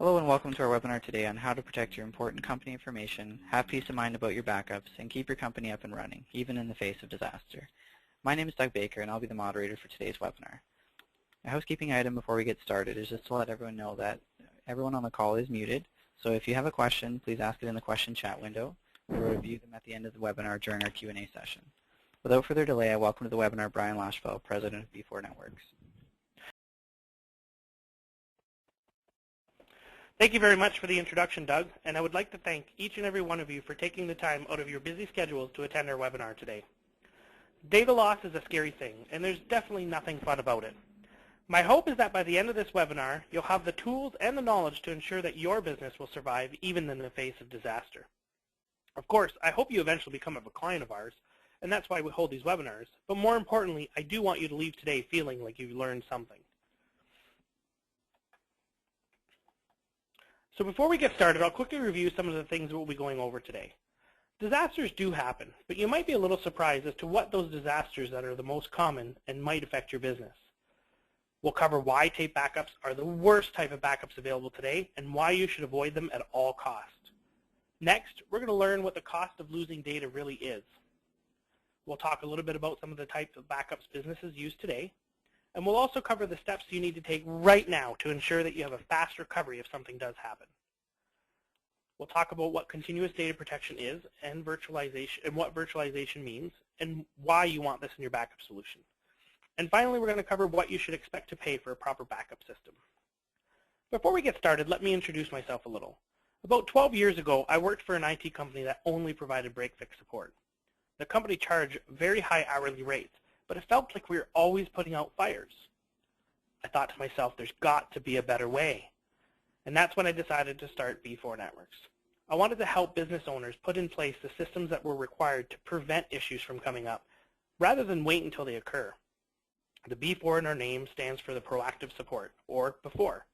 Hello and welcome to our webinar today on how to protect your important company information, have peace of mind about your backups, and keep your company up and running, even in the face of disaster. My name is Doug Baker, and I'll be the moderator for today's webinar. A housekeeping item before we get started is just to let everyone know that everyone on the call is muted, so if you have a question, please ask it in the question chat window. We'll review them at the end of the webinar during our Q&A session. Without further delay, I welcome to the webinar Bryan Lachapelle, President of B4 Networks. Thank you very much for the introduction, Doug, and I would like to thank each and every one of you for taking the time out of your busy schedules to attend our webinar today. Data loss is a scary thing, and there's definitely nothing fun about it. My hope is that by the end of this webinar, you'll have the tools and the knowledge to ensure that your business will survive even in the face of disaster. Of course, I hope you eventually become a client of ours, and that's why we hold these webinars, but more importantly, I do want you to leave today feeling like you've learned something. So before we get started, I'll quickly review some of the things we'll be going over today. Disasters do happen, but you might be a little surprised as to what those disasters that are the most common and might affect your business. We'll cover why tape backups are the worst type of backups available today and why you should avoid them at all costs. Next, we're going to learn what the cost of losing data really is. We'll talk a little bit about some of the types of backups businesses use today. And we'll also cover the steps you need to take right now to ensure that you have a fast recovery if something does happen. We'll talk about what continuous data protection is and virtualization, and what virtualization means, and why you want this in your backup solution. And finally, we're going to cover what you should expect to pay for a proper backup system. Before we get started, let me introduce myself a little. About 12 years ago, I worked for an IT company that only provided break-fix support. The company charged very high hourly rates, but it felt like we were always putting out fires. I thought to myself, there's got to be a better way. And that's when I decided to start B4 Networks. I wanted to help business owners put in place the systems that were required to prevent issues from coming up, rather than wait until they occur. The B4 in our name stands for the proactive support, or before.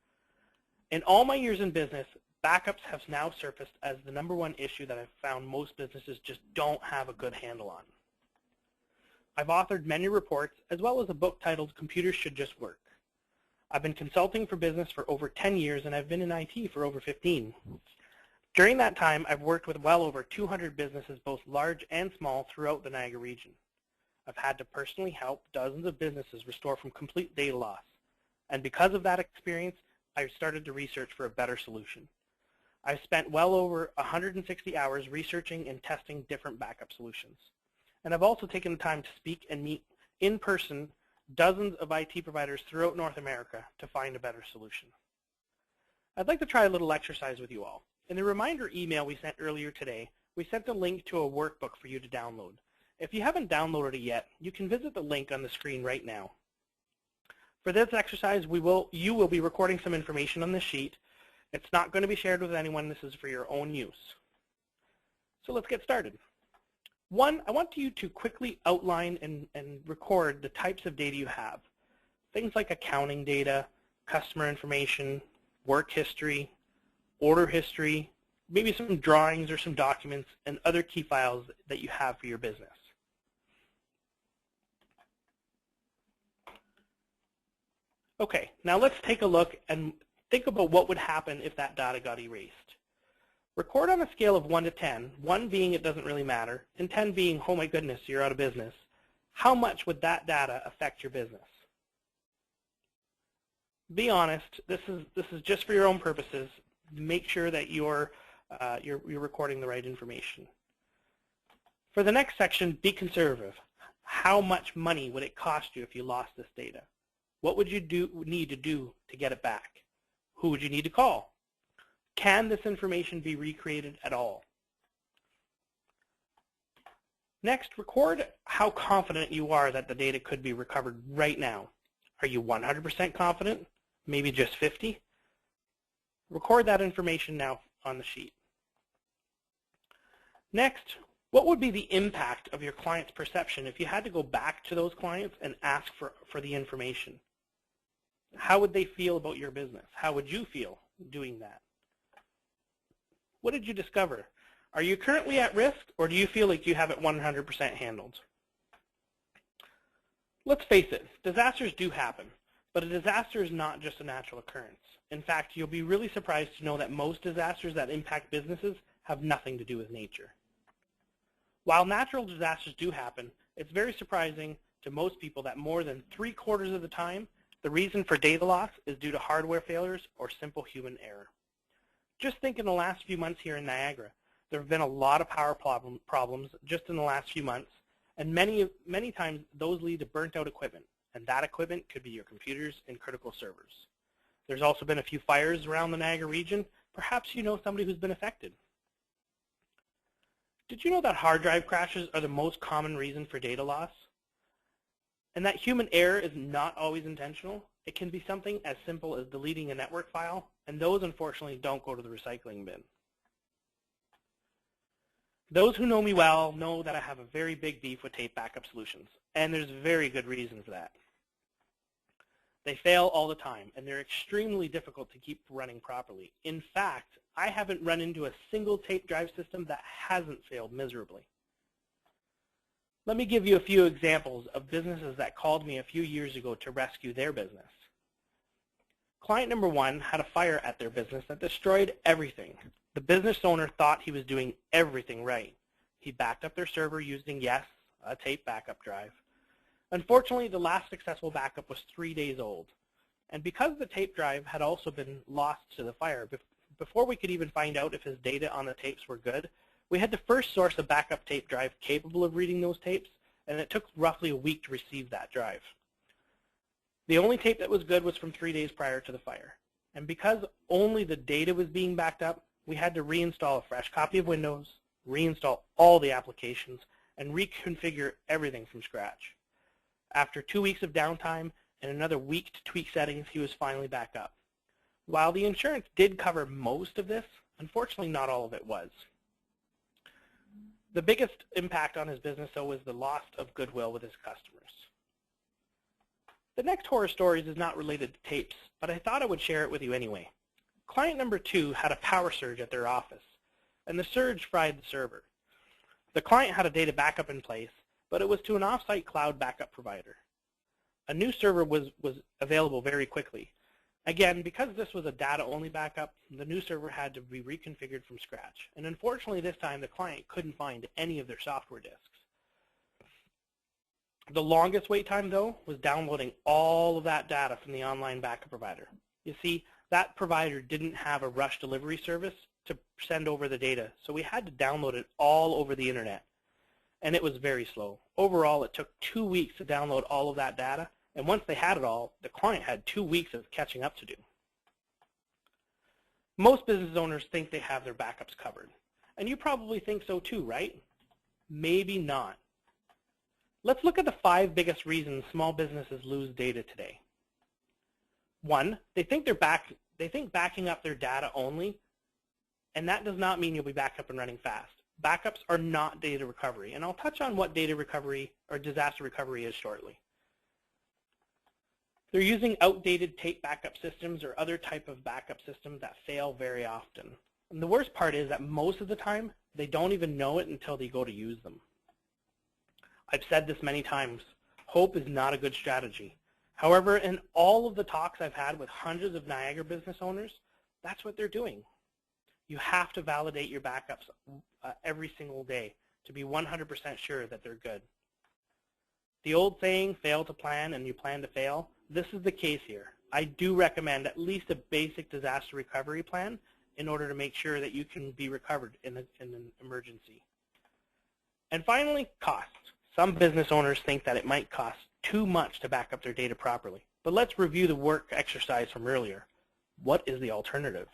In all my years in business, backups have now surfaced as the #1 issue that I've found most businesses just don't have a good handle on. I've authored many reports, as well as a book titled Computers Should Just Work. I've been consulting for business for over 10 years, and I've been in IT for over 15. During that time, I've worked with well over 200 businesses, both large and small, throughout the Niagara region. I've had to personally help dozens of businesses restore from complete data loss. And because of that experience, I've started to research for a better solution. I've spent well over 160 hours researching and testing different backup solutions. And I've also taken the time to speak and meet in person dozens of IT providers throughout North America to find a better solution. I'd like to try a little exercise with you all. In the reminder email we sent earlier today, we sent a link to a workbook for you to download. If you haven't downloaded it yet, you can visit the link on the screen right now. For this exercise, you will be recording some information on this sheet. It's not going to be shared with anyone. This is for your own use. So let's get started. One, I want you to quickly outline and record the types of data you have. Things like accounting data, customer information, work history, order history, maybe some drawings or some documents, and other key files that you have for your business. Okay, now let's take a look and think about what would happen if that data got erased. Record on a scale of 1 to 10, 1 being it doesn't really matter, and 10 being, oh my goodness, you're out of business. How much would that data affect your business? Be honest, this is just for your own purposes. Make sure that you're recording the right information. For the next section, be conservative. How much money would it cost you if you lost this data? What would you need to do to get it back? Who would you need to call? Can this information be recreated at all? Next, record how confident you are that the data could be recovered right now. Are you 100% confident? Maybe just 50? Record that information now on the sheet. Next, what would be the impact of your client's perception if you had to go back to those clients and ask for the information? How would they feel about your business? How would you feel doing that? What did you discover? Are you currently at risk, or do you feel like you have it 100% handled? Let's face it, disasters do happen, But a disaster is not just a natural occurrence. In fact, you'll be really surprised to know that most disasters that impact businesses have nothing to do with nature. While natural disasters do happen, it's very surprising to most people that more than 3/4 of the time, the reason for data loss is due to hardware failures or simple human error. Just think in the last few months here in Niagara, there have been a lot of power problems just in the last few months, and many times those lead to burnt out equipment, and that equipment could be your computers and critical servers. There's also been a few fires around the Niagara region. Perhaps you know somebody who's been affected. Did you know that hard drive crashes are the most common reason for data loss? And that human error is not always intentional. It can be something as simple as deleting a network file, and those unfortunately don't go to the recycling bin. Those who know me well know that I have a very big beef with tape backup solutions, and there's very good reason for that. They fail all the time, and they're extremely difficult to keep running properly. In fact, I haven't run into a single tape drive system that hasn't failed miserably. Let me give you a few examples of businesses that called me a few years ago to rescue their business. Client number 1 had a fire at their business that destroyed everything. The business owner thought he was doing everything right. He backed up their server using, yes, a tape backup drive. Unfortunately, the last successful backup was 3 days old. And because the tape drive had also been lost to the fire, before we could even find out if his data on the tapes were good, we had to first source a backup tape drive capable of reading those tapes, and it took roughly a week to receive that drive. The only tape that was good was from 3 days prior to the fire. And because only the data was being backed up, we had to reinstall a fresh copy of Windows, reinstall all the applications, and reconfigure everything from scratch. After 2 weeks of downtime and another week to tweak settings, he was finally back up. While the insurance did cover most of this, unfortunately not all of it was. The biggest impact on his business, though, was the loss of goodwill with his customers. The next horror stories is not related to tapes, but I thought I would share it with you anyway. Client number 2 had a power surge at their office, and the surge fried the server. The client had a data backup in place, but it was to an off-site cloud backup provider. A new server was available very quickly. Again, because this was a data-only backup, the new server had to be reconfigured from scratch. And unfortunately, this time, the client couldn't find any of their software disks. The longest wait time, though, was downloading all of that data from the online backup provider. You see, that provider didn't have a rush delivery service to send over the data, so we had to download it all over the internet. And it was very slow. Overall, it took 2 weeks to download all of that data. And once they had it all, the client had 2 weeks of catching up to do. Most business owners think they have their backups covered. And you probably think so too, right? Maybe not. Let's look at the 5 biggest reasons small businesses lose data today. 1, they think backing up their data only, and that does not mean you'll be back up and running fast. Backups are not data recovery, and I'll touch on what data recovery or disaster recovery is shortly. They're using outdated tape backup systems or other type of backup systems that fail very often. And the worst part is that most of the time, they don't even know it until they go to use them. I've said this many times, hope is not a good strategy. However, in all of the talks I've had with hundreds of Niagara business owners, that's what they're doing. You have to validate your backups every single day to be 100% sure that they're good. The old saying, fail to plan and you plan to fail, this is the case here. I do recommend at least a basic disaster recovery plan in order to make sure that you can be recovered in an emergency. And finally, costs. Some business owners think that it might cost too much to back up their data properly. But let's review the work exercise from earlier. What is the alternative?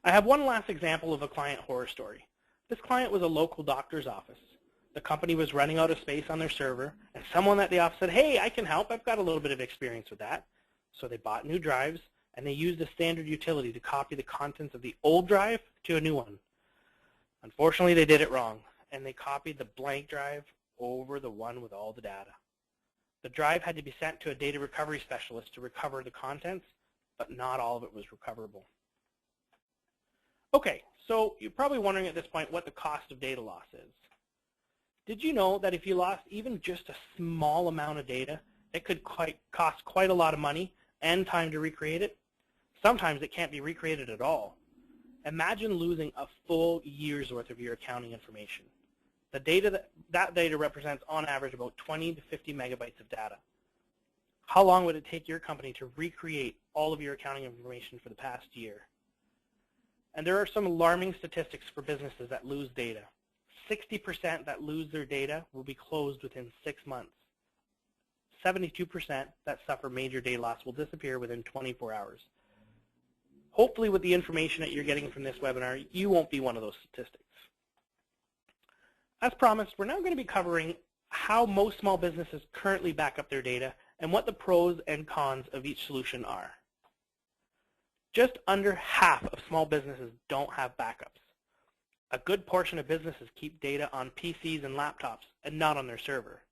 I have one last example of a client horror story. This client was a local doctor's office. The company was running out of space on their server, and someone at the office said, hey, I can help. I've got a little bit of experience with that. So they bought new drives, and they used a standard utility to copy the contents of the old drive to a new one. Unfortunately, they did it wrong, and they copied the blank drive over the one with all the data. The drive had to be sent to a data recovery specialist to recover the contents, but not all of it was recoverable. Okay, so you're probably wondering at this point what the cost of data loss is. Did you know that if you lost even just a small amount of data, It could cost quite a lot of money and time to recreate it. Sometimes it can't be recreated at all. Imagine losing a full year's worth of your accounting information. That data represents on average about 20 to 50 megabytes of data. How long would it take your company to recreate all of your accounting information for the past year? And there are some alarming statistics for businesses that lose data. 60% that lose their data will be closed within 6 months. 72% that suffer major data loss will disappear within 24 hours. Hopefully with the information that you're getting from this webinar, you won't be one of those statistics. As promised, we're now going to be covering how most small businesses currently back up their data and what the pros and cons of each solution are. Just under half of small businesses don't have backups. A good portion of businesses keep data on PCs and laptops and not on their server.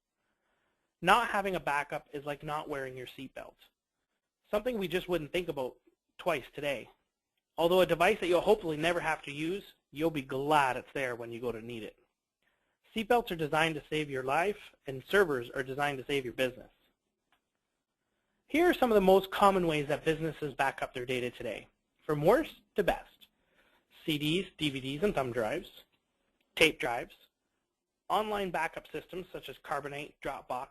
Not having a backup is like not wearing your seatbelt. Something we just wouldn't think about twice today. Although a device that you'll hopefully never have to use, you'll be glad it's there when you go to need it. Seatbelts are designed to save your life, and servers are designed to save your business. Here are some of the most common ways that businesses back up their data today, from worst to best. CDs, DVDs, and thumb drives, tape drives, online backup systems such as Carbonite, Dropbox,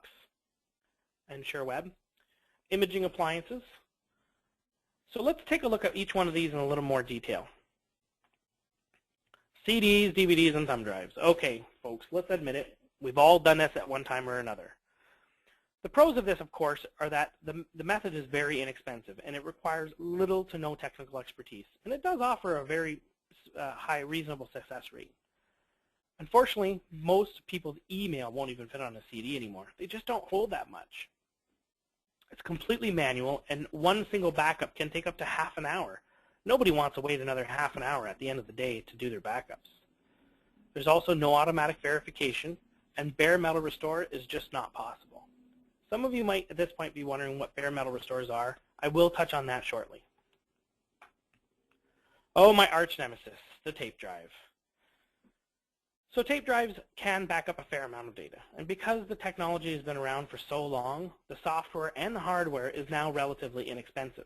and ShareWeb, imaging appliances. So let's take a look at each one of these in a little more detail. CDs, DVDs, and thumb drives. Okay, folks, let's admit it. We've all done this at one time or another. The pros of this, of course, are that the method is very inexpensive and it requires little to no technical expertise. And it does offer a very high, reasonable success rate. Unfortunately, most people's email won't even fit on a CD anymore. They just don't hold that much. It's completely manual, and one single backup can take up to half an hour. Nobody wants to wait another half an hour at the end of the day to do their backups. There's also no automatic verification, and bare metal restore is just not possible. Some of you might at this point be wondering what bare metal restores are. I will touch on that shortly. Oh, my arch nemesis, the tape drive. So tape drives can back up a fair amount of data, and because the technology has been around for so long, the software and the hardware is now relatively inexpensive.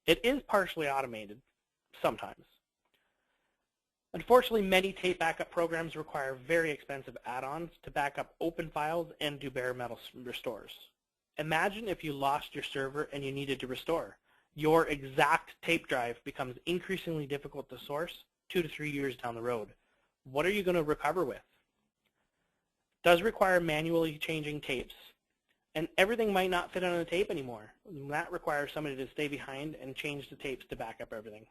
It is partially automated, sometimes. Unfortunately, many tape backup programs require very expensive add-ons to back up open files and do bare metal restores. Imagine if you lost your server and you needed to restore. Your exact tape drive becomes increasingly difficult to source 2 to 3 years down the road. What are you going to recover with? It does require manually changing tapes, and everything might not fit on a tape anymore. That requires somebody to stay behind and change the tapes to back up everything.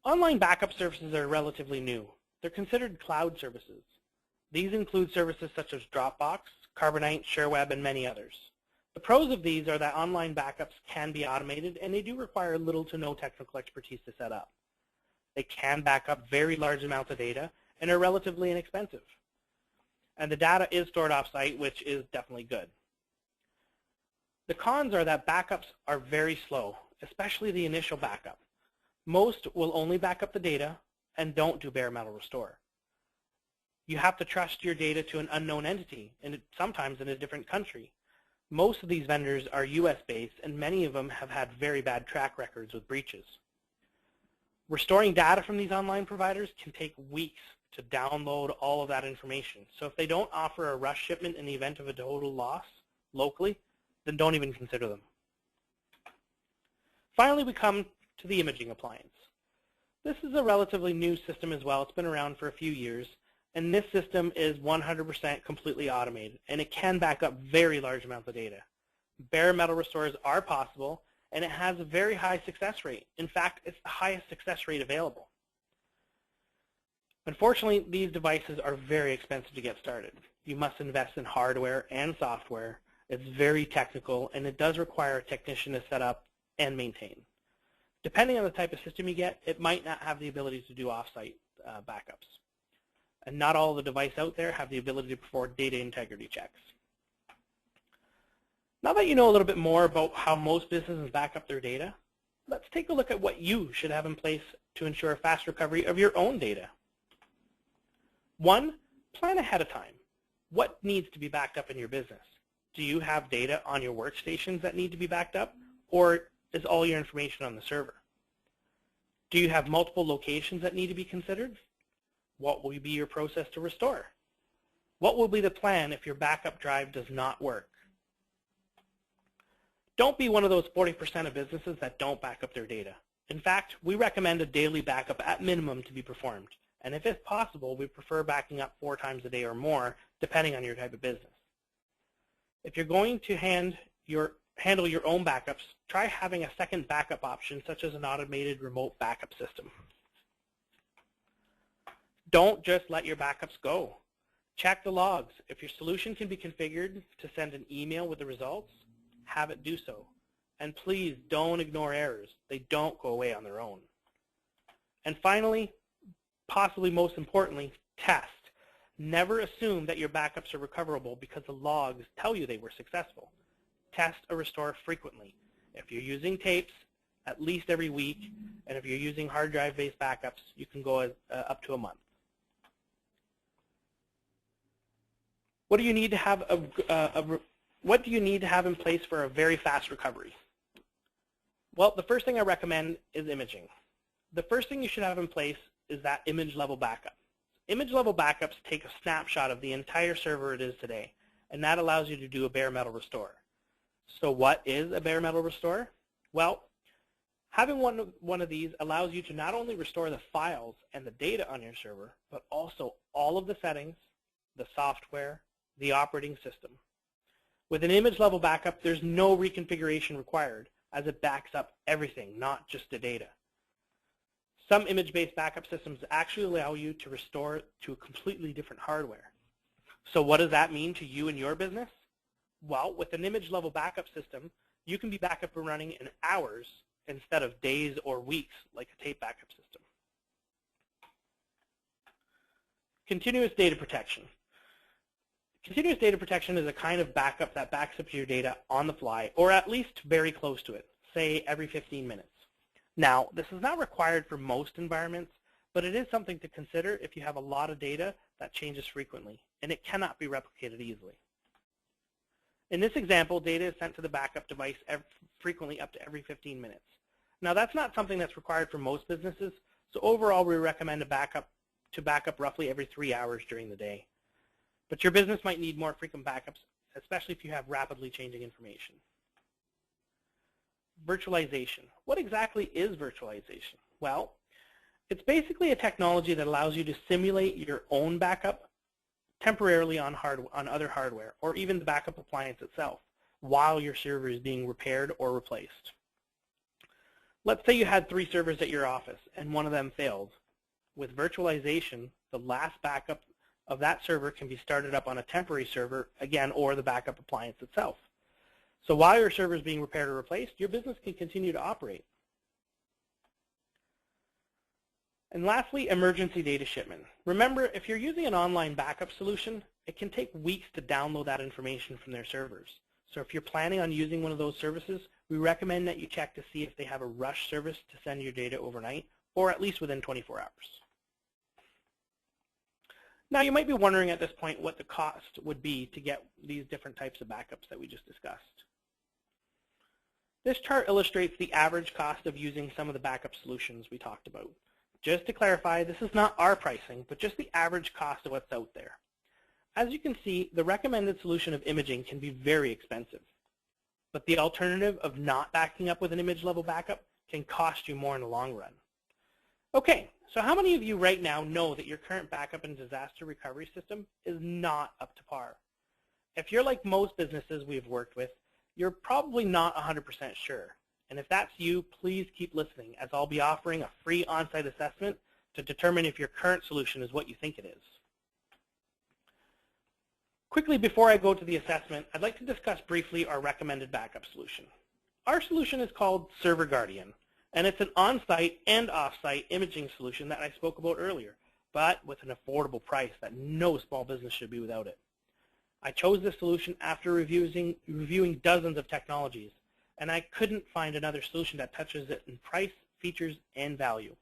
Online backup services are relatively new. They're considered cloud services. These include services such as Dropbox, Carbonite, ShareWeb, and many others. The pros of these are that online backups can be automated, and they do require little to no technical expertise to set up. They can back up very large amounts of data and are relatively inexpensive. And the data is stored off-site, which is definitely good. The cons are that backups are very slow, especially the initial backup. Most will only back up the data and don't do bare metal restore. You have to trust your data to an unknown entity, and sometimes in a different country. Most of these vendors are US-based, and many of them have had very bad track records with breaches. Restoring data from these online providers can take weeks to download all of that information. So if they don't offer a rush shipment in the event of a total loss locally, then don't even consider them. Finally, we come to the imaging appliance. This is a relatively new system as well. It's been around for a few years, and this system is 100% completely automated, and it can back up very large amounts of data. Bare metal restores are possible, and it has a very high success rate. In fact, it's the highest success rate available. Unfortunately, these devices are very expensive to get started. You must invest in hardware and software. It's very technical, and it does require a technician to set up and maintain. Depending on the type of system you get, it might not have the ability to do off-site backups. And not all the devices out there have the ability to perform data integrity checks. Now that you know a little bit more about how most businesses back up their data, let's take a look at what you should have in place to ensure a fast recovery of your own data. 1, plan ahead of time. What needs to be backed up in your business? Do you have data on your workstations that need to be backed up, or is all your information on the server? Do you have multiple locations that need to be considered? What will be your process to restore? What will be the plan if your backup drive does not work? Don't be one of those 40% of businesses that don't back up their data. In fact, we recommend a daily backup at minimum to be performed. And if it's possible, we prefer backing up 4 times a day or more, depending on your type of business. If you're going to handle your own backups, try having a second backup option, such as an automated remote backup system. Don't just let your backups go. Check the logs. If your solution can be configured to send an email with the results, have it do so. And please don't ignore errors. They don't go away on their own. And finally, possibly most importantly, test. Never assume that your backups are recoverable because the logs tell you they were successful. Test or restore frequently. If you're using tapes, at least every week, and if you're using hard drive-based backups, you can go up to a month. What do you need to have in place for a very fast recovery? Well, the first thing I recommend is imaging. The first thing you should have in place is that image level backup. Image level backups take a snapshot of the entire server it is today, and that allows you to do a bare metal restore. So what is a bare metal restore? Well, having one of these allows you to not only restore the files and the data on your server, but also all of the settings, the software, the operating system. With an image level backup, there's no reconfiguration required, as it backs up everything, not just the data. Some image-based backup systems actually allow you to restore to a completely different hardware. So what does that mean to you and your business? Well, with an image level backup system, you can be back up and running in hours instead of days or weeks like a tape backup system. Continuous data protection. Continuous data protection is a kind of backup that backs up your data on the fly, or at least very close to it, say every 15 minutes. Now, this is not required for most environments, but it is something to consider if you have a lot of data that changes frequently, and it cannot be replicated easily. In this example, data is sent to the backup device frequently up to every 15 minutes. Now, that's not something that's required for most businesses, so overall we recommend to back up roughly every 3 hours during the day. But your business might need more frequent backups, especially if you have rapidly changing information. Virtualization. What exactly is virtualization? Well, it's basically a technology that allows you to simulate your own backup temporarily on other hardware, or even the backup appliance itself, while your server is being repaired or replaced. Let's say you had 3 servers at your office, and one of them failed. With virtualization, the last backup of that server can be started up on a temporary server, again, or the backup appliance itself. So while your server is being repaired or replaced, your business can continue to operate. And lastly, emergency data shipment. Remember, if you're using an online backup solution, it can take weeks to download that information from their servers. So if you're planning on using one of those services, we recommend that you check to see if they have a rush service to send your data overnight, or at least within 24 hours. Now, you might be wondering at this point what the cost would be to get these different types of backups that we just discussed. This chart illustrates the average cost of using some of the backup solutions we talked about. Just to clarify, this is not our pricing, but just the average cost of what's out there. As you can see, the recommended solution of imaging can be very expensive, but the alternative of not backing up with an image level backup can cost you more in the long run. Okay, so how many of you right now know that your current backup and disaster recovery system is not up to par? If you're like most businesses we've worked with, you're probably not 100% sure. And if that's you, please keep listening, as I'll be offering a free on-site assessment to determine if your current solution is what you think it is. Quickly, before I go to the assessment, I'd like to discuss briefly our recommended backup solution. Our solution is called ServerGuardian, and it's an on-site and off-site imaging solution that I spoke about earlier, but with an affordable price that no small business should be without it. I chose this solution after reviewing dozens of technologies, and I couldn't find another solution that touches it in price, features, and value.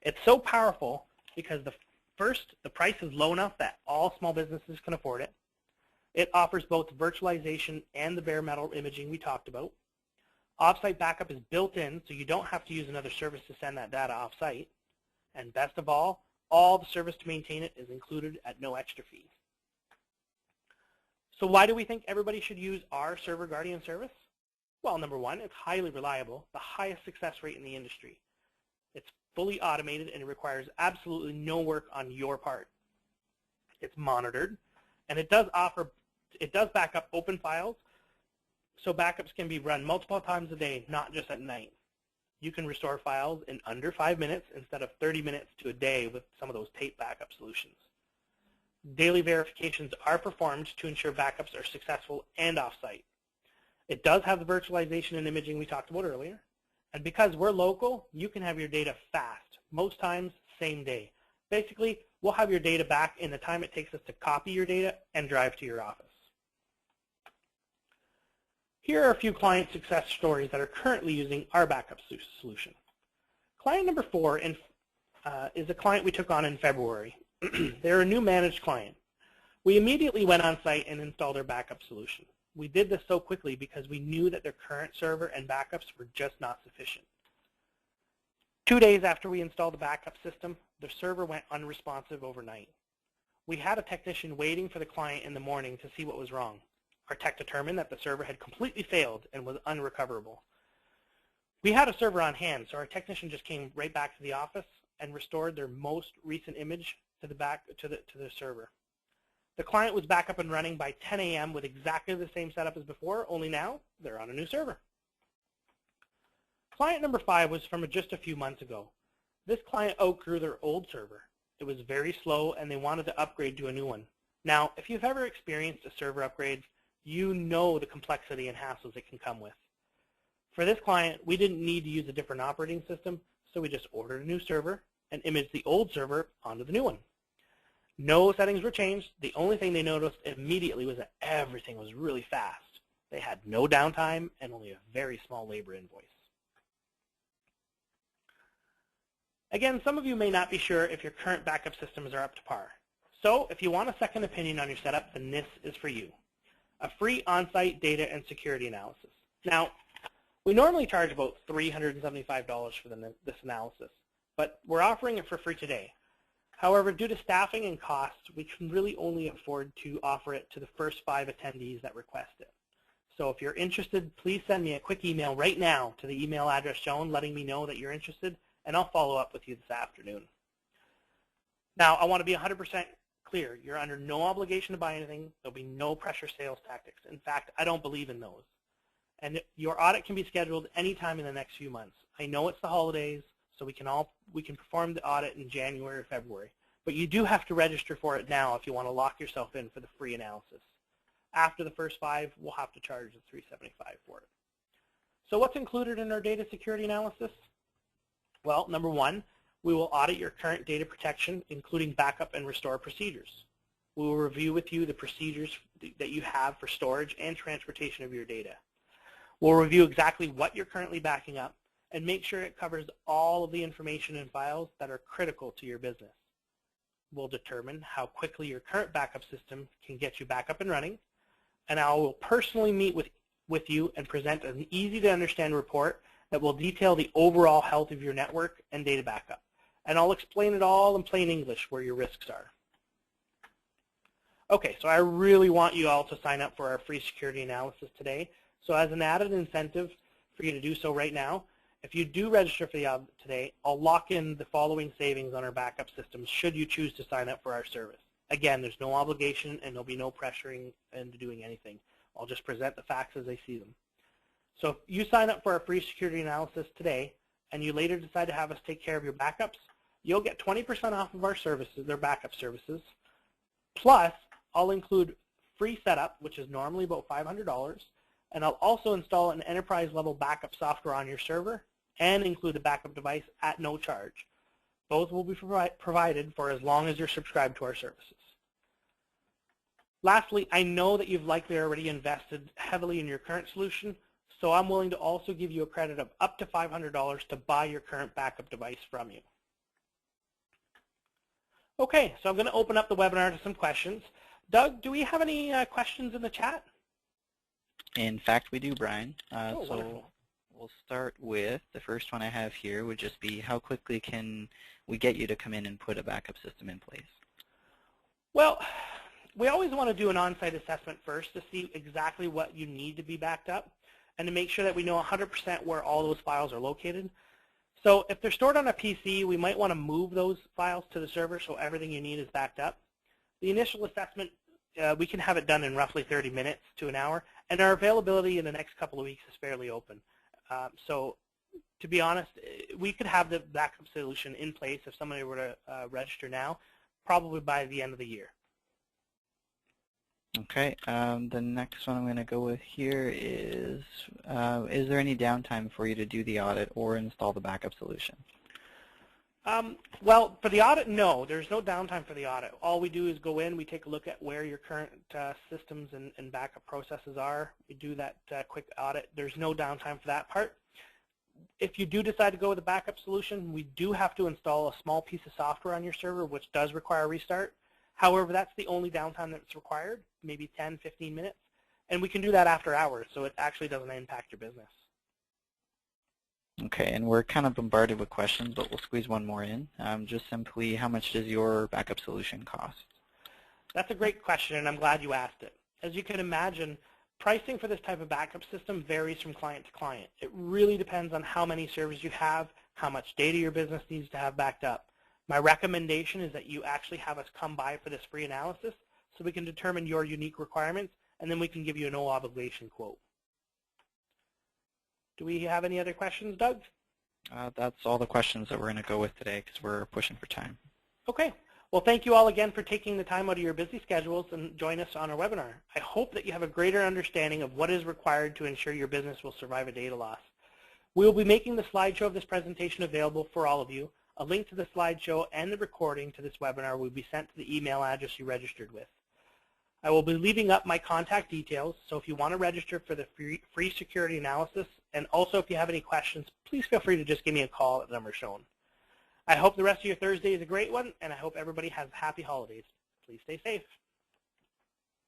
It's so powerful because the price is low enough that all small businesses can afford it. It offers both virtualization and the bare metal imaging we talked about. Offsite backup is built in, so you don't have to use another service to send that data offsite. And best of all the service to maintain it is included at no extra fee. So why do we think everybody should use our ServerGuardian service? Well, number one, it's highly reliable, the highest success rate in the industry. It's fully automated and it requires absolutely no work on your part. It's monitored, and it does back up open files, so backups can be run multiple times a day, not just at night. You can restore files in under 5 minutes instead of 30 minutes to a day with some of those tape backup solutions. Daily verifications are performed to ensure backups are successful and offsite. It does have the virtualization and imaging we talked about earlier. And because we're local, you can have your data fast, most times same day. Basically, we'll have your data back in the time it takes us to copy your data and drive to your office. Here are a few client success stories that are currently using our backup solution. Client number 4 is a client we took on in February. They're a new managed client. We immediately went on site and installed our backup solution. We did this so quickly because we knew that their current server and backups were just not sufficient. 2 days after we installed the backup system, the server went unresponsive overnight. We had a technician waiting for the client in the morning to see what was wrong. Our tech determined that the server had completely failed and was unrecoverable. We had a server on hand, so our technician just came right back to the office and restored their most recent image to the server. The client was back up and running by 10 a.m. with exactly the same setup as before, only now they're on a new server. Client number 5 was from just a few months ago. This client outgrew their old server. It was very slow and they wanted to upgrade to a new one. Now, if you've ever experienced a server upgrade, you know the complexity and hassles it can come with. For this client, we didn't need to use a different operating system, so we just ordered a new server and imaged the old server onto the new one. No settings were changed. The only thing they noticed immediately was that everything was really fast. They had no downtime and only a very small labor invoice. Again, some of you may not be sure if your current backup systems are up to par. So if you want a second opinion on your setup, then this is for you. A free on-site data and security analysis. Now, we normally charge about $375 for this analysis, but we're offering it for free today. However, due to staffing and costs, we can really only afford to offer it to the first 5 attendees that request it. So if you're interested, please send me a quick email right now to the email address shown letting me know that you're interested, and I'll follow up with you this afternoon. Now, I want to be 100% clear. You're under no obligation to buy anything. There'll be no pressure sales tactics. In fact, I don't believe in those. And your audit can be scheduled anytime in the next few months. I know it's the holidays, so we can perform the audit in January or February. But you do have to register for it now if you want to lock yourself in for the free analysis. After the first 5, we'll have to charge the $375 for it. So what's included in our data security analysis? Well, number 1, we will audit your current data protection, including backup and restore procedures. We will review with you the procedures that you have for storage and transportation of your data. We'll review exactly what you're currently backing up and make sure it covers all of the information and files that are critical to your business. We'll determine how quickly your current backup system can get you back up and running, and I will personally meet with you and present an easy-to-understand report that will detail the overall health of your network and data backup. And I'll explain it all in plain English where your risks are. Okay, so I really want you all to sign up for our free security analysis today. So as an added incentive for you to do so right now, if you do register for the audit today, I'll lock in the following savings on our backup systems should you choose to sign up for our service. Again, there's no obligation and there'll be no pressuring into doing anything. I'll just present the facts as I see them. So if you sign up for our free security analysis today and you later decide to have us take care of your backups, you'll get 20% off of our services, their backup services. Plus, I'll include free setup, which is normally about $500, and I'll also install an enterprise-level backup software on your server and include the backup device at no charge. Both will be provided for as long as you're subscribed to our services. Lastly, I know that you've likely already invested heavily in your current solution, so I'm willing to also give you a credit of up to $500 to buy your current backup device from you. Okay, so I'm going to open up the webinar to some questions. Doug, do we have any questions in the chat? In fact, we do, Brian. Wonderful. So we'll start with the first one I have here would just be how quickly can we get you to come in and put a backup system in place? Well, we always want to do an on-site assessment first to see exactly what you need to be backed up and to make sure that we know 100% where all those files are located. So if they're stored on a PC, we might want to move those files to the server so everything you need is backed up. The initial assessment, we can have it done in roughly 30 minutes to an hour, and our availability in the next couple of weeks is fairly open. So to be honest, we could have the backup solution in place if somebody were to register now, probably by the end of the year. Okay, the next one I'm going to go with here is there any downtime for you to do the audit or install the backup solution? Well, for the audit, no. There's no downtime for the audit. All we do is go in, we take a look at where your current systems and backup processes are. We do that quick audit. There's no downtime for that part. If you do decide to go with a backup solution, we do have to install a small piece of software on your server, which does require a restart. However, that's the only downtime that's required, maybe 10, 15 minutes. And we can do that after hours, so it actually doesn't impact your business. Okay, and we're kind of bombarded with questions, but we'll squeeze one more in. Just simply, how much does your backup solution cost? That's a great question, and I'm glad you asked it. As you can imagine, pricing for this type of backup system varies from client to client. It really depends on how many servers you have, how much data your business needs to have backed up. My recommendation is that you actually have us come by for this free analysis so we can determine your unique requirements, and then we can give you a no obligation quote. Do we have any other questions, Doug? That's all the questions that we're going to go with today because we're pushing for time. Okay. Well, thank you all again for taking the time out of your busy schedules and join us on our webinar. I hope that you have a greater understanding of what is required to ensure your business will survive a data loss. We will be making the slideshow of this presentation available for all of you. A link to the slideshow and the recording to this webinar will be sent to the email address you registered with. I will be leaving up my contact details, so if you want to register for the free security analysis, and also if you have any questions, please feel free to just give me a call at the number shown. I hope the rest of your Thursday is a great one, and I hope everybody has happy holidays. Please stay safe.